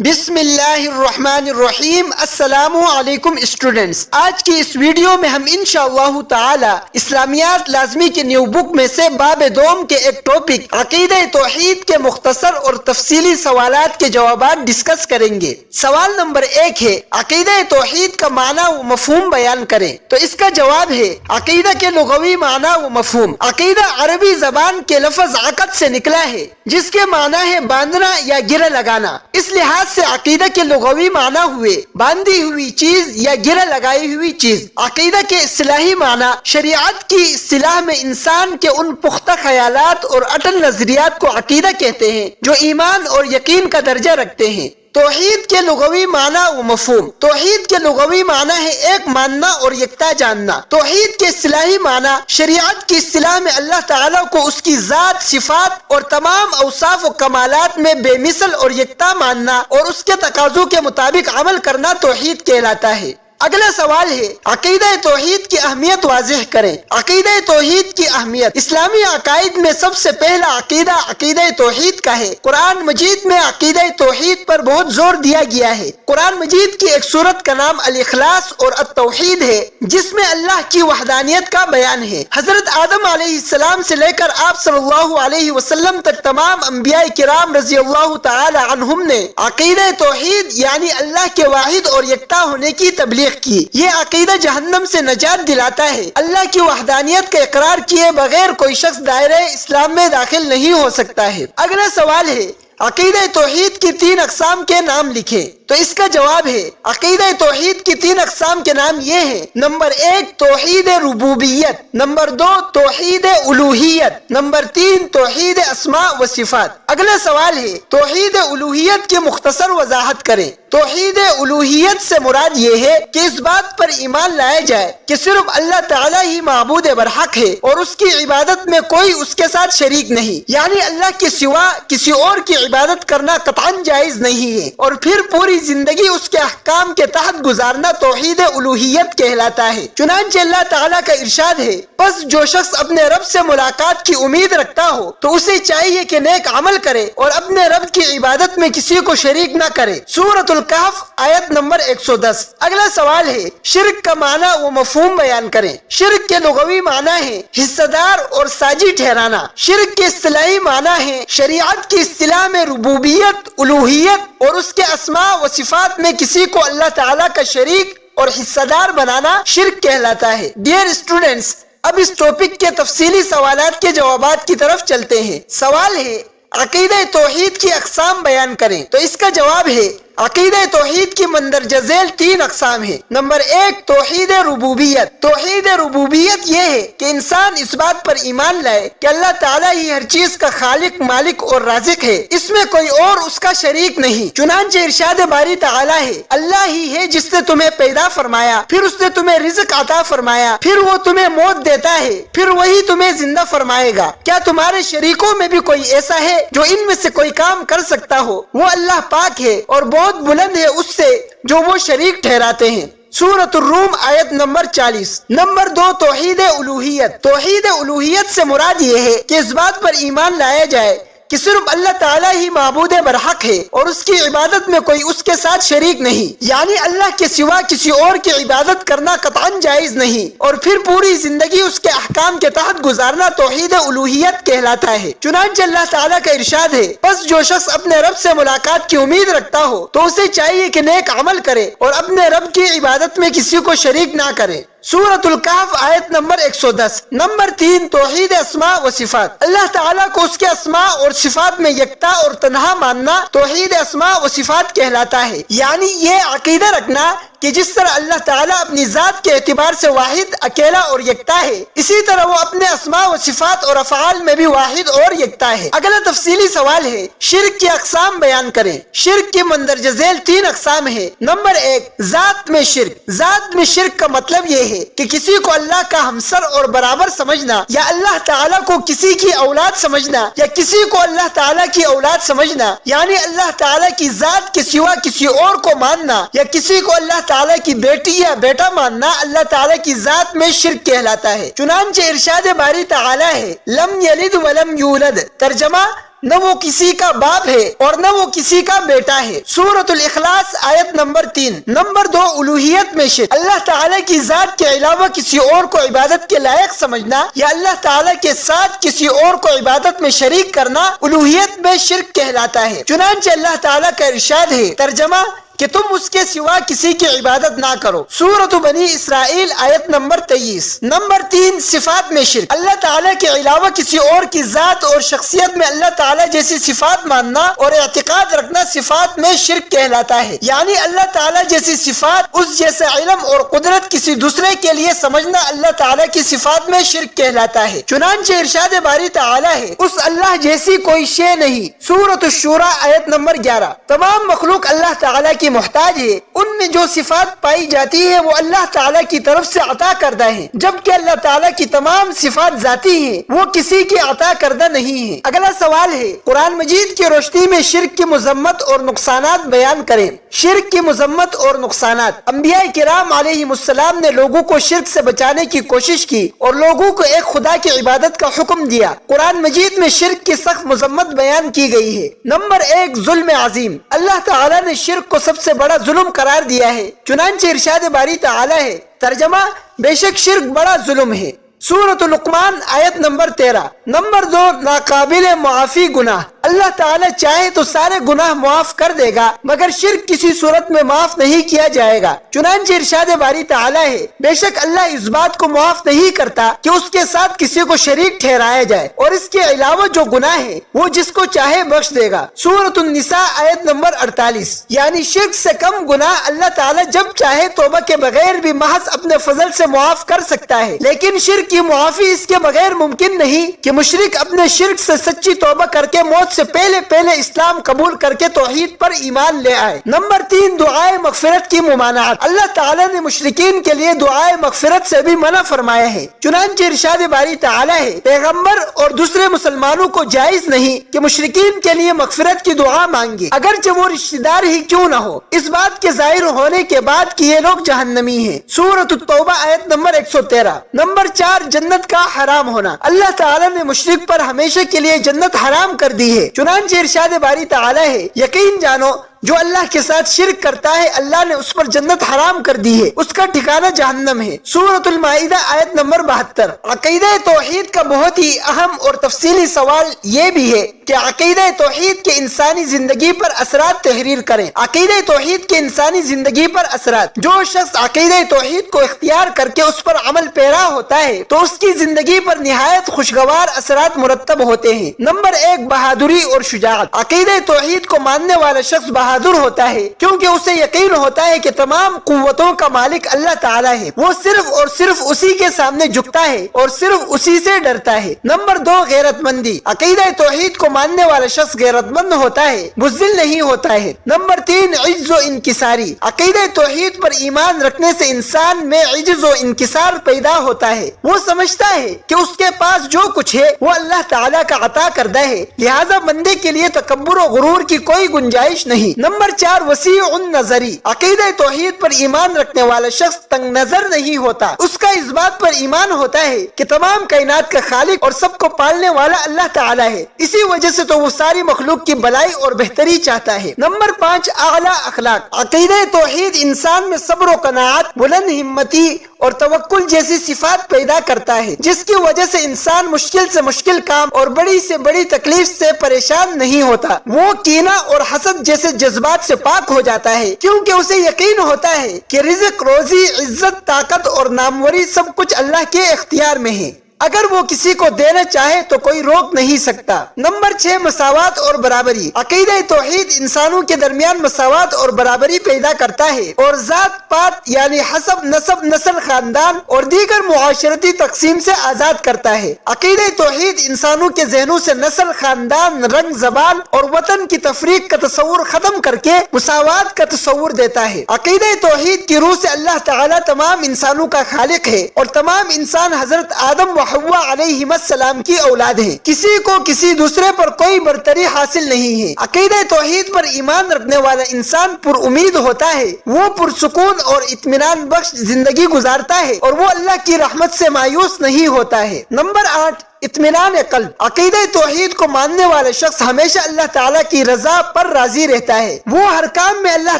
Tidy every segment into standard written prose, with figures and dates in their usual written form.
بسم اللہ الرحمن الرحیم۔ السلام علیکم اسٹوڈنٹس، آج کی اس ویڈیو میں ہم انشاءاللہ تعالی اسلامیات لازمی کے نیو بک میں سے باب دوم کے ایک ٹاپک عقیدہ توحید کے مختصر اور تفصیلی سوالات کے جوابات ڈسکس کریں گے۔ سوال نمبر 1 ہے، عقیدہ توحید کا معنی و مفہوم بیان کریں۔ تو اس کا جواب ہے، عقیدہ کے لغوی معنی و مفہوم۔ عقیدہ عربی زبان کے لفظ عقد سے نکلا ہے، جس کے معنی ہے باندھنا یا گرہ لگانا۔ اس لحاظ سے عقیدہ کے لغوی معنی ہوئے باندھی ہوئی چیز یا گرہ لگائی ہوئی چیز۔ عقیدہ کے اصطلاحی معنی شریعت کی اصطلاح میں انسان کے ان پختہ خیالات اور اٹل نظریات کو عقیدہ کہتے ہیں جو ایمان اور یقین کا درجہ رکھتے ہیں۔ توحید کے لغوی معنی و مفہوم۔ توحید کے لغوی معنی ہے ایک ماننا اور یکتا جاننا۔ توحید کے اصطلاحی معنی شریعت کی اصطلاح میں اللہ تعالیٰ کو اس کی ذات، صفات اور تمام اوصاف و کمالات میں بے مثل اور یکتا ماننا اور اس کے تقاضوں کے مطابق عمل کرنا توحید کہلاتا ہے۔ اگلا سوال ہے، عقیدہ توحید کی اہمیت واضح کریں۔ عقیدہ توحید کی اہمیت۔ اسلامی عقائد میں سب سے پہلا عقیدہ عقیدہ توحید کا ہے۔ قرآن مجید میں عقیدہ توحید پر بہت زور دیا گیا ہے۔ قرآن مجید کی ایک سورت کا نام الاخلاص اور التوحید ہے، جس میں اللہ کی وحدانیت کا بیان ہے۔ حضرت آدم علیہ السلام سے لے کر آپ صلی اللہ علیہ وسلم تک تمام انبیاء کرام رضی اللہ تعالی عنہم نے عقیدہ توحید یعنی اللہ کے واحد اور یکتا ہونے کی تبلیغ کی۔ یہ عقیدہ جہنم سے نجات دلاتا ہے۔ اللہ کی وحدانیت کا اقرار کیے بغیر کوئی شخص دائرہ اسلام میں داخل نہیں ہو سکتا ہے۔ اگلا سوال ہے، عقیدہ توحید کی 3 اقسام کے نام لکھیں۔ تو اس کا جواب ہے، عقیدہ توحید کی 3 اقسام کے نام یہ ہیں۔ نمبر 1 توحید ربوبیت، نمبر 2 توحید الوہیت، نمبر 3 توحید اسماء و صفات۔ اگلا سوال ہے، توحید الوہیت کی مختصر وضاحت کریں۔ توحید الوہیت سے مراد یہ ہے کہ اس بات پر ایمان لایا جائے کہ صرف اللہ تعالیٰ ہی معبود برحق ہے اور اس کی عبادت میں کوئی اس کے ساتھ شریک نہیں، یعنی اللہ کے سوا کسی اور کی عبادت کرنا قطعاً جائز نہیں ہے، اور پھر پوری زندگی اس کے احکام کے تحت گزارنا توحید الوہیت کہلاتا ہے۔ چنانچہ اللہ تعالیٰ کا ارشاد ہے، پس جو شخص اپنے رب سے ملاقات کی امید رکھتا ہو تو اسے چاہیے کہ نیک عمل کرے اور اپنے رب کی عبادت میں کسی کو شریک نہ کرے۔ سورۃ الکہف آیت نمبر 110۔ اگلا سوال ہے، شرک کا معنی و مفہوم بیان کریں۔ شرک کے لغوی معنی ہے حصہ دار اور ساجی ٹھہرانا۔ شرک کے اصطلاحی معنی ہے شریعت کی اصطلاح میں ربوبیت، الوہیت اور اس کے اسماء و صفات میں کسی کو اللہ تعالیٰ کا شریک اور حصہ دار بنانا شرک کہلاتا ہے۔ ڈیئر اسٹوڈنٹس، اب اس ٹاپک کے تفصیلی سوالات کے جوابات کی طرف چلتے ہیں۔ سوال ہے، عقیدہ توحید کی اقسام بیان کریں۔ تو اس کا جواب ہے، عقیدہ توحید کی مندرجہ ذیل 3 اقسام ہیں۔ نمبر 1 توحید ربوبیت۔ توحید ربوبیت یہ ہے کہ انسان اس بات پر ایمان لائے کہ اللہ تعالیٰ ہی ہر چیز کا خالق، مالک اور رازق ہے، اس میں کوئی اور اس کا شریک نہیں۔ چنانچہ ارشاد باری تعالیٰ ہے، اللہ ہی ہے جس نے تمہیں پیدا فرمایا، پھر اس نے تمہیں رزق عطا فرمایا، پھر وہ تمہیں موت دیتا ہے، پھر وہی تمہیں زندہ فرمائے گا۔ کیا تمہارے شریکوں میں بھی کوئی ایسا ہے جو ان میں سے کوئی کام کر سکتا ہو؟ وہ اللہ پاک ہے اور بہت بلند ہے اس سے جو وہ شریک ٹھہراتے ہیں۔ سورۃ الروم آیت نمبر 40۔ نمبر 2 توحید الوہیت۔ توحید الوہیت سے مراد یہ ہے کہ اس بات پر ایمان لایا جائے کہ صرف اللہ تعالیٰ ہی معبود برحق ہے اور اس کی عبادت میں کوئی اس کے ساتھ شریک نہیں، یعنی اللہ کے سوا کسی اور کی عبادت کرنا قطعاً جائز نہیں، اور پھر پوری زندگی اس کے احکام کے تحت گزارنا توحید الوہیت کہلاتا ہے۔ چنانچہ اللہ تعالیٰ کا ارشاد ہے، پس جو شخص اپنے رب سے ملاقات کی امید رکھتا ہو تو اسے چاہیے کہ نیک عمل کرے اور اپنے رب کی عبادت میں کسی کو شریک نہ کرے۔ سورۃ الکہف آیت نمبر 110۔ نمبر 3 توحید اسماء و صفات۔ اللہ تعالیٰ کو اس کے اسماء اور صفات میں یکتا اور تنہا ماننا توحید اسماء و صفات کہلاتا ہے، یعنی یہ عقیدہ رکھنا کہ جس طرح اللہ تعالیٰ اپنی ذات کے اعتبار سے واحد، اکیلا اور یکتا ہے، اسی طرح وہ اپنے اسماء و صفات اور افعال میں بھی واحد اور یکتا ہے۔ اگلا تفصیلی سوال ہے، شرک کی اقسام بیان کریں۔ شرک کی مندرجہ ذیل 3 اقسام ہیں۔ نمبر 1 ذات میں شرک۔ ذات میں شرک کا مطلب یہ ہے کہ کسی کو اللہ کا ہمسر اور برابر سمجھنا، یا اللہ تعالیٰ کو کسی کی اولاد سمجھنا، یا کسی کو اللہ تعالیٰ کی اولاد سمجھنا، یعنی اللہ تعالیٰ کی ذات کے سوا کسی اور کو ماننا، یا کسی کو اللہ تعالیٰ کی بیٹی یا بیٹا ماننا اللہ تعالیٰ کی ذات میں شرک کہلاتا ہے۔ چنانچہ ارشاد باری تعالیٰ ہے، لم یلد ولم یولد۔ ترجمہ، نہ وہ کسی کا باپ ہے اور نہ وہ کسی کا بیٹا ہے۔ سورۃ الاخلاص آیت نمبر 3۔ نمبر 2، الوہیت میں شرک، اللہ تعالیٰ کی ذات کے علاوہ کسی اور کو عبادت کے لائق سمجھنا یا اللہ تعالیٰ کے ساتھ کسی اور کو عبادت میں شریک کرنا الوہیت میں شرک کہلاتا ہے۔ چنانچہ اللہ تعالیٰ کا ارشاد ہے، ترجمہ کہ تم اس کے سوا کسی کی عبادت نہ کرو، سورۃ بنی اسرائیل آیت نمبر 23۔ نمبر 3، صفات میں شرک، اللہ تعالیٰ کے علاوہ کسی اور کی ذات اور شخصیت میں اللہ تعالیٰ جیسی صفات ماننا اور اعتقاد رکھنا صفات میں شرک کہلاتا ہے، یعنی اللہ تعالیٰ جیسی صفات، اس جیسا علم اور قدرت کسی دوسرے کے لیے سمجھنا اللہ تعالیٰ کی صفات میں شرک کہلاتا ہے۔ چنانچہ ارشاد باری تعالیٰ ہے، اس اللہ جیسی کوئی شے نہیں، سورۃ الشورى آیت نمبر 11۔ تمام مخلوق اللہ تعالیٰ کی محتاج ہے، ان میں جو صفات پائی جاتی ہے وہ اللہ تعالیٰ کی طرف سے عطا کردہ ہے، جبکہ اللہ تعالیٰ کی تمام صفات ذاتی ہیں، وہ کسی کی عطا کردہ نہیں ہے۔ اگلا سوال ہے، قرآن مجید کی روشنی میں شرک کی مذمت اور نقصانات بیان کریں۔ شرک کی مذمت اور نقصانات۔ انبیاء کرام علیہم السلام نے لوگوں کو شرک سے بچانے کی کوشش کی اور لوگوں کو ایک خدا کی عبادت کا حکم دیا۔ قرآن مجید میں شرک کی سخت مذمت بیان کی گئی ہے۔ نمبر 1، ظلم عظیم، اللہ تعالیٰ نے شرک کو سب سے بڑا ظلم قرار دیا ہے، چنانچہ ارشاد باری تعالیٰ ہے، ترجمہ بے شک شرک بڑا ظلم ہے، سورۃ لقمان آیت نمبر 13۔ نمبر 2، ناقابل معافی گناہ، اللہ تعالیٰ چاہے تو سارے گناہ معاف کر دے گا مگر شرک کسی صورت میں معاف نہیں کیا جائے گا، چنانچہ ارشاد باری تعالیٰ ہے، بے شک اللہ اس بات کو معاف نہیں کرتا کہ اس کے ساتھ کسی کو شریک ٹھہرایا جائے، اور اس کے علاوہ جو گناہ ہے وہ جس کو چاہے بخش دے گا، سورۃ النساء آیت نمبر 48۔ یعنی شرک سے کم گناہ اللہ تعالیٰ جب چاہے توبہ کے بغیر بھی محض اپنے فضل سے معاف کر سکتا ہے، لیکن شرک کی معافی اس کے بغیر ممکن نہیں کہ مشرک اپنے شرک سے سچی توبہ کر کے موت سے پہلے اسلام قبول کر کے توحید پر ایمان لے آئے۔ نمبر 3، دعائے مغفرت کی ممانعت، اللہ تعالیٰ نے مشرکین کے لیے دعائے مغفرت سے بھی منع فرمایا ہے، چنانچہ ارشاد باری تعالیٰ ہے، پیغمبر اور دوسرے مسلمانوں کو جائز نہیں کہ مشرکین کے لیے مغفرت کی دعا مانگے، اگرچہ وہ رشتہ دار ہی کیوں نہ ہو، اس بات کے ظاہر ہونے کے بعد کہ یہ لوگ جہنمی ہیں، سورۃ التوبہ آیت نمبر 113۔ نمبر 4، جنت کا حرام ہونا، اللہ تعالیٰ نے مشرک پر ہمیشہ کے لیے جنت حرام کر دی ہے، چنانچہ ارشاد باری تعالیٰ ہے، یقین جانو جو اللہ کے ساتھ شرک کرتا ہے اللہ نے اس پر جنت حرام کر دی ہے، اس کا ٹھکانہ جہنم ہے، سورۃ المائدہ آیت نمبر 72۔ عقیدہ توحید کا بہت ہی اہم اور تفصیلی سوال یہ بھی ہے کہ عقیدہ توحید کے انسانی زندگی پر اثرات تحریر کریں۔ عقیدہ توحید کے انسانی زندگی پر اثرات، جو شخص عقیدہ توحید کو اختیار کر کے اس پر عمل پیرا ہوتا ہے تو اس کی زندگی پر نہایت خوشگوار اثرات مرتب ہوتے ہیں۔ نمبر 1، بہادری اور شجاعت، عقیدہ توحید کو ماننے والا شخص بہادر ہوتا ہے کیونکہ اسے یقین ہوتا ہے کہ تمام قوتوں کا مالک اللہ تعالیٰ ہے، وہ صرف اور صرف اسی کے سامنے جھکتا ہے اور صرف اسی سے ڈرتا ہے۔ نمبر 2، غیرت مندی، عقیدہ توحید کو ماننے والا شخص غیرت مند ہوتا ہے، بزدل نہیں ہوتا ہے۔ نمبر 3، عجز و انکساری، عقیدہ توحید پر ایمان رکھنے سے انسان میں عجز و انکسار پیدا ہوتا ہے، وہ سمجھتا ہے کہ اس کے پاس جو کچھ ہے وہ اللہ تعالیٰ کا عطا کردہ ہے، لہذا بندے کے لیے تکبر و غرور کی کوئی گنجائش نہیں۔ نمبر 4، وسیع النظری، عقیدہ توحید پر ایمان رکھنے والا شخص تنگ نظر نہیں ہوتا، اس کا اس بات پر ایمان ہوتا ہے کہ تمام کائنات کا خالق اور سب کو پالنے والا اللہ تعالیٰ ہے، اسی وجہ سے تو وہ ساری مخلوق کی بھلائی اور بہتری چاہتا ہے۔ نمبر 5، اعلیٰ اخلاق، عقیدہ توحید انسان میں صبر و قناعت، بلند ہمتی اور توکل جیسی صفات پیدا کرتا ہے، جس کی وجہ سے انسان مشکل سے مشکل کام اور بڑی سے بڑی تکلیف سے پریشان نہیں ہوتا، وہ کینہ اور حسد جیسے جذبات سے پاک ہو جاتا ہے کیونکہ اسے یقین ہوتا ہے کہ رزق، روزی، عزت، طاقت اور ناموری سب کچھ اللہ کے اختیار میں ہے، اگر وہ کسی کو دینا چاہے تو کوئی روک نہیں سکتا۔ نمبر 6، مساوات اور برابری، عقیدہ توحید انسانوں کے درمیان مساوات اور برابری پیدا کرتا ہے اور ذات پات یعنی حسب، نسب، نسل، خاندان اور دیگر معاشرتی تقسیم سے آزاد کرتا ہے۔ عقیدہ توحید انسانوں کے ذہنوں سے نسل، خاندان، رنگ، زبان اور وطن کی تفریق کا تصور ختم کر کے مساوات کا تصور دیتا ہے۔ عقیدہ توحید کی روح سے اللہ تعالیٰ تمام انسانوں کا خالق ہے اور تمام انسان حضرت آدم و حوا علیہ السلام کی اولاد ہے، کسی کو کسی دوسرے پر کوئی برتری حاصل نہیں ہے۔ عقیدہ توحید پر ایمان رکھنے والا انسان پر امید ہوتا ہے، وہ پرسکون اور اطمینان بخش زندگی گزارتا ہے اور وہ اللہ کی رحمت سے مایوس نہیں ہوتا ہے۔ نمبر 8، اطمینان قلب۔ عقیدہ توحید کو ماننے والا شخص ہمیشہ اللہ تعالیٰ کی رضا پر راضی رہتا ہے، وہ ہر کام میں اللہ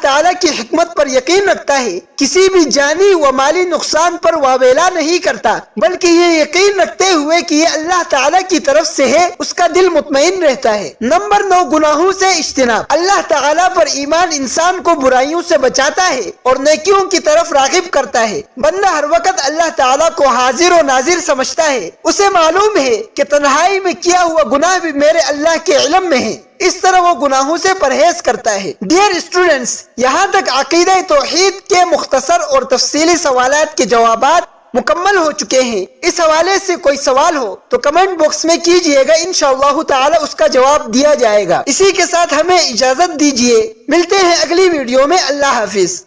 تعالیٰ کی حکمت پر یقین رکھتا ہے، کسی بھی جانی و مالی نقصان پر واویلا نہیں کرتا، بلکہ یہ یقین رکھتے ہوئے کہ یہ اللہ تعالیٰ کی طرف سے ہے اس کا دل مطمئن رہتا ہے۔ نمبر 9، گناہوں سے اجتناب۔ اللہ تعالیٰ پر ایمان انسان کو برائیوں سے بچاتا ہے اور نیکیوں کی طرف راغب کرتا ہے۔ بندہ ہر وقت اللہ تعالیٰ کو حاضر و ناظر سمجھتا ہے، اسے معلوم ہے کہ تنہائی میں کیا ہوا گناہ بھی میرے اللہ کے علم میں ہے، اس طرح وہ گناہوں سے پرہیز کرتا ہے۔ ڈیئر اسٹوڈنٹس، یہاں تک عقیدہ توحید کے مختصر اور تفصیلی سوالات کے جوابات مکمل ہو چکے ہیں۔ اس حوالے سے کوئی سوال ہو تو کمنٹ باکس میں کیجئے گا، انشاءاللہ تعالی اس کا جواب دیا جائے گا۔ اسی کے ساتھ ہمیں اجازت دیجئے، ملتے ہیں اگلی ویڈیو میں۔ اللہ حافظ۔